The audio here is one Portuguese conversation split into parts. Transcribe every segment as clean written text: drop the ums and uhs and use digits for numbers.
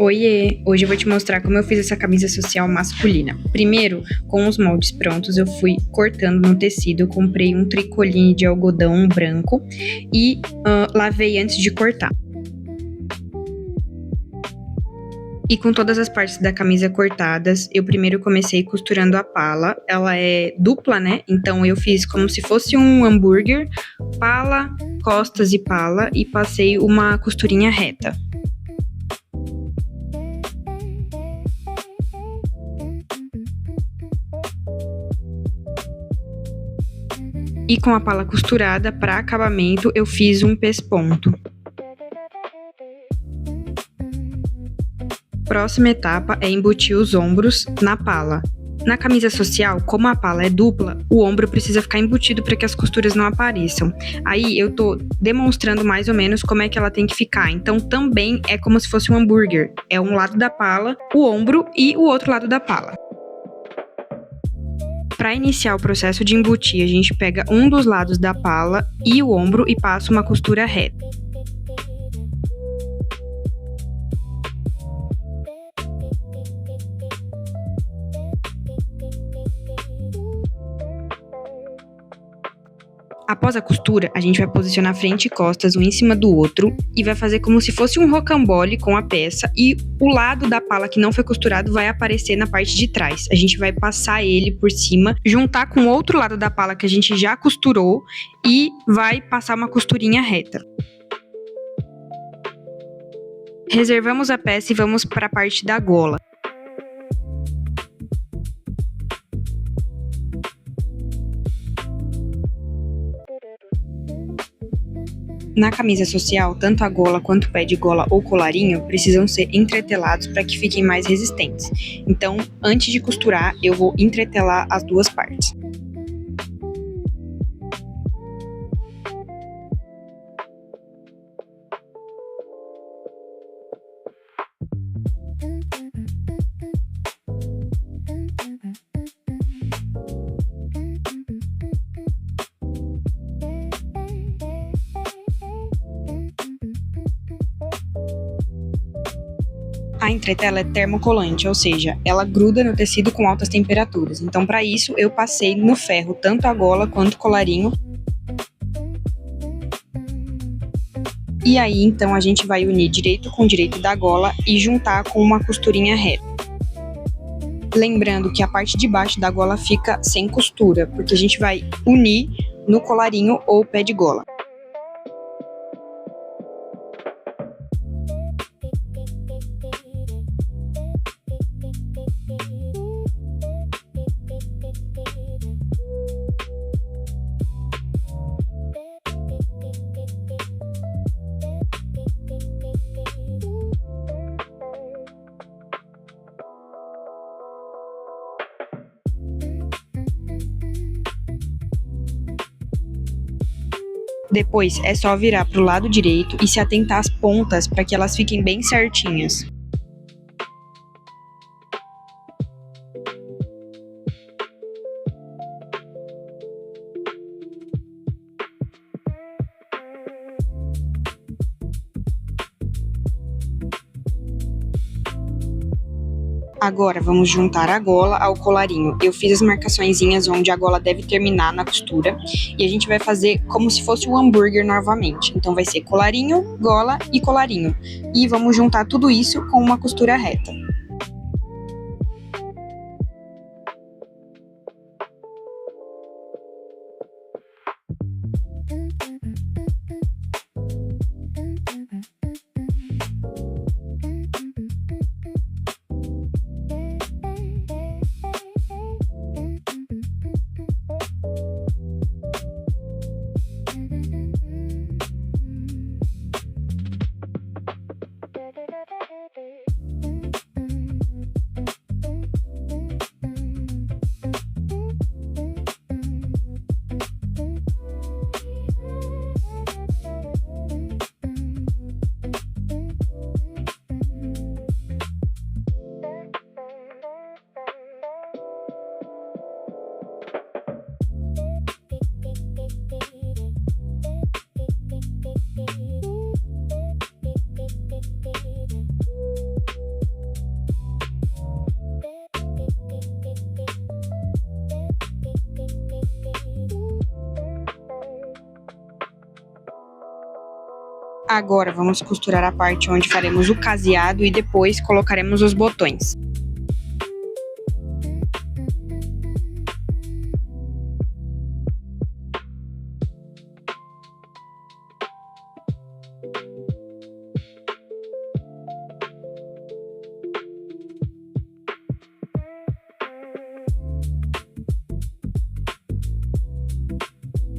Oiê! Hoje eu vou te mostrar como eu fiz essa camisa social masculina. Primeiro, com os moldes prontos, eu fui cortando no tecido, eu comprei um tricoline de algodão branco e lavei antes de cortar. E com todas as partes da camisa cortadas, eu primeiro comecei costurando a pala. Ela é dupla, né? Então eu fiz como se fosse um hambúrguer, pala, costas e pala, e passei uma costurinha reta. E com a pala costurada, para acabamento, eu fiz um pesponto. Próxima etapa é embutir os ombros na pala. Na camisa social, como a pala é dupla, o ombro precisa ficar embutido para que as costuras não apareçam. Aí eu tô demonstrando mais ou menos como é que ela tem que ficar. Então também é como se fosse um hambúrguer. É um lado da pala, o ombro e o outro lado da pala. Para iniciar o processo de embutir, a gente pega um dos lados da pala e o ombro e passa uma costura reta. Após a costura, a gente vai posicionar frente e costas um em cima do outro e vai fazer como se fosse um rocambole com a peça, e o lado da pala que não foi costurado vai aparecer na parte de trás. A gente vai passar ele por cima, juntar com o outro lado da pala que a gente já costurou e vai passar uma costurinha reta. Reservamos a peça e vamos para a parte da gola. Na camisa social, tanto a gola quanto o pé de gola ou colarinho precisam ser entretelados para que fiquem mais resistentes. Então, antes de costurar, eu vou entretelar as duas partes. A entretela é termocolante, ou seja, ela gruda no tecido com altas temperaturas. Então, para isso, eu passei no ferro tanto a gola quanto o colarinho. E aí, então, a gente vai unir direito com direito da gola e juntar com uma costurinha reta. Lembrando que a parte de baixo da gola fica sem costura, porque a gente vai unir no colarinho ou pé de gola. Depois é só virar para o lado direito e se atentar às pontas para que elas fiquem bem certinhas. Agora vamos juntar a gola ao colarinho. Eu fiz as marcaçõezinhas onde a gola deve terminar na costura e a gente vai fazer como se fosse um hambúrguer novamente. Então vai ser colarinho, gola e colarinho. E vamos juntar tudo isso com uma costura reta. Agora vamos costurar a parte onde faremos o caseado e depois colocaremos os botões.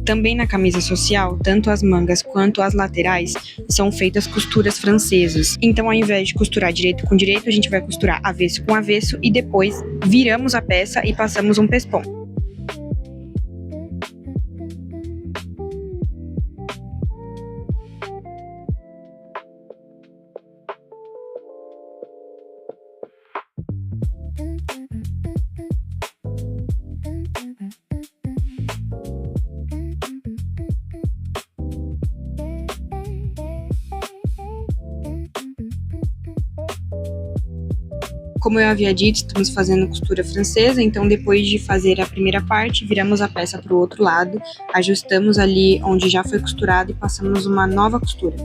Também na camisa social, tanto as mangas quanto as laterais são feitas costuras francesas. Então, ao invés de costurar direito com direito, a gente vai costurar avesso com avesso e depois viramos a peça e passamos um pespon. Como eu havia dito, estamos fazendo costura francesa, então depois de fazer a primeira parte, viramos a peça para o outro lado, ajustamos ali onde já foi costurado e passamos uma nova costura.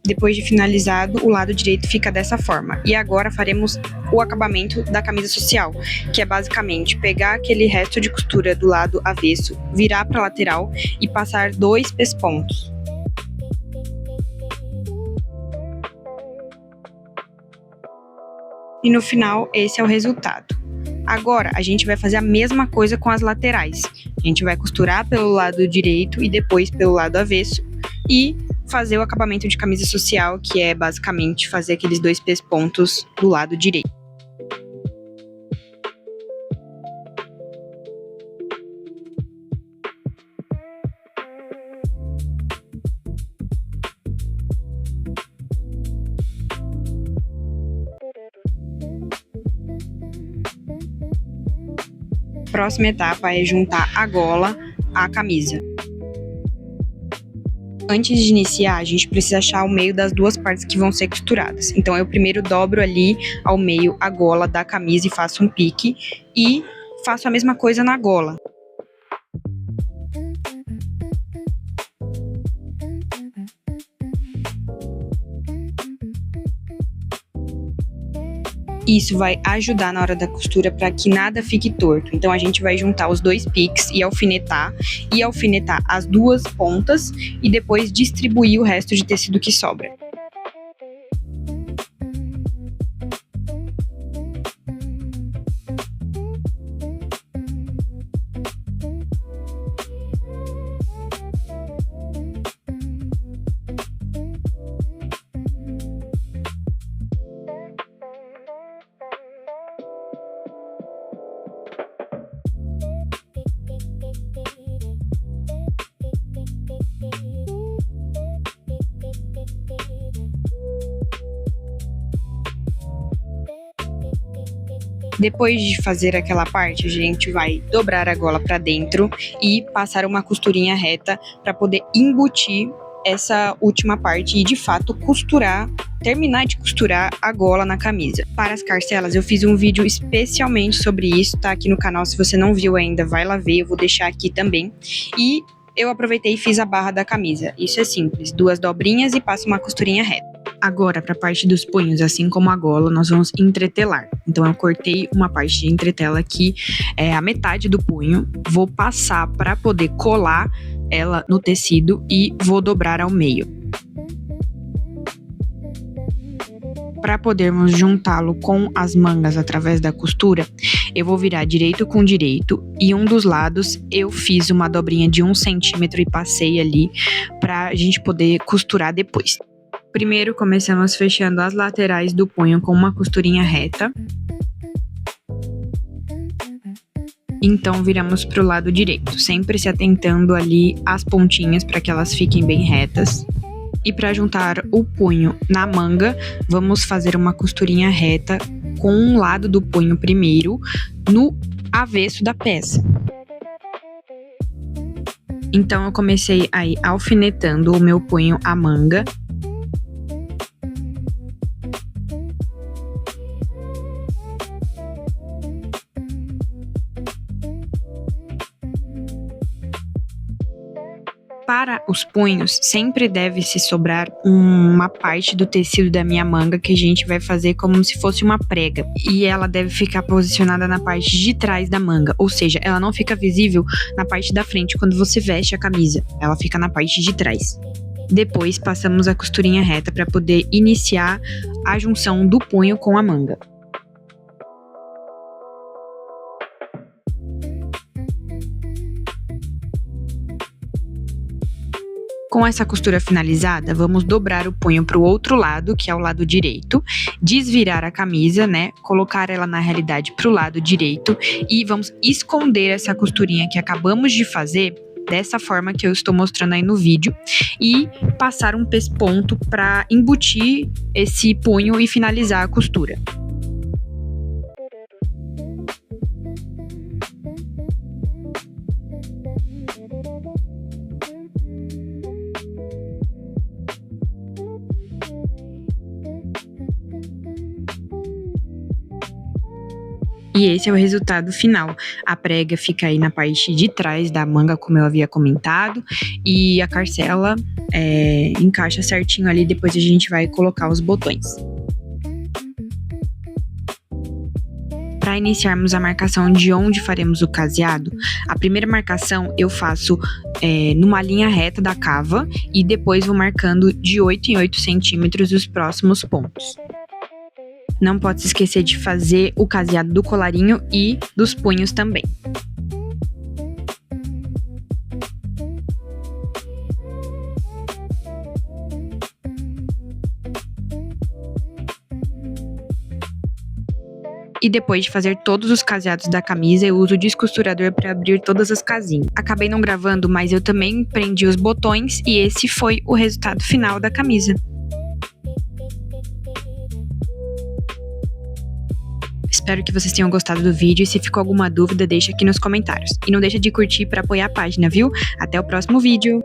Depois de finalizado, o lado direito fica dessa forma. E agora faremos o acabamento da camisa social, que é basicamente pegar aquele resto de costura do lado avesso, virar para a lateral e passar 2 pespontos. E no final, esse é o resultado. Agora, a gente vai fazer a mesma coisa com as laterais. A gente vai costurar pelo lado direito e depois pelo lado avesso e fazer o acabamento de camisa social, que é basicamente fazer aqueles 2 pespontos do lado direito. Próxima etapa é juntar a gola à camisa. Antes de iniciar, a gente precisa achar o meio das duas partes que vão ser costuradas. Então, eu primeiro dobro ali ao meio a gola da camisa e faço um pique. E faço a mesma coisa na gola. Isso vai ajudar na hora da costura para que nada fique torto. Então a gente vai juntar os 2 piques e alfinetar as 2 pontas e depois distribuir o resto de tecido que sobra. Depois de fazer aquela parte, a gente vai dobrar a gola para dentro e passar uma costurinha reta para poder embutir essa última parte e de fato terminar de costurar a gola na camisa. Para as carcelas, eu fiz um vídeo especialmente sobre isso, tá aqui no canal. Se você não viu ainda, vai lá ver, eu vou deixar aqui também. E eu aproveitei e fiz a barra da camisa. Isso é simples, 2 dobrinhas e passo uma costurinha reta. Agora, para a parte dos punhos, assim como a gola, nós vamos entretelar. Então, eu cortei uma parte de entretela aqui, a metade do punho. Vou passar para poder colar ela no tecido e vou dobrar ao meio. Para podermos juntá-lo com as mangas através da costura, eu vou virar direito com direito e um dos lados eu fiz uma dobrinha de 1 centímetro e passei ali para a gente poder costurar depois. Primeiro, começamos fechando as laterais do punho com uma costurinha reta. Então, viramos para o lado direito, sempre se atentando ali às pontinhas para que elas fiquem bem retas. E para juntar o punho na manga, vamos fazer uma costurinha reta com um lado do punho primeiro no avesso da peça. Então eu comecei aí alfinetando o meu punho à manga. Para os punhos, sempre deve se sobrar uma parte do tecido da minha manga que a gente vai fazer como se fosse uma prega. E ela deve ficar posicionada na parte de trás da manga, ou seja, ela não fica visível na parte da frente quando você veste a camisa, ela fica na parte de trás. Depois passamos a costurinha reta para poder iniciar a junção do punho com a manga. Com essa costura finalizada, vamos dobrar o punho para o outro lado, que é o lado direito, desvirar a camisa, né? Colocar ela na realidade para o lado direito e vamos esconder essa costurinha que acabamos de fazer dessa forma que eu estou mostrando aí no vídeo e passar um pesponto para embutir esse punho e finalizar a costura. E esse é o resultado final. A prega fica aí na parte de trás da manga, como eu havia comentado, e a carcela encaixa certinho ali, depois a gente vai colocar os botões. Para iniciarmos a marcação de onde faremos o caseado, a primeira marcação eu faço numa linha reta da cava e depois vou marcando de 8 em 8 centímetros os próximos pontos. Não pode se esquecer de fazer o caseado do colarinho e dos punhos também. E depois de fazer todos os caseados da camisa, eu uso o descosturador para abrir todas as casinhas. Acabei não gravando, mas eu também prendi os botões e esse foi o resultado final da camisa. Espero que vocês tenham gostado do vídeo e se ficou alguma dúvida, deixa aqui nos comentários. E não deixa de curtir para apoiar a página, viu? Até o próximo vídeo!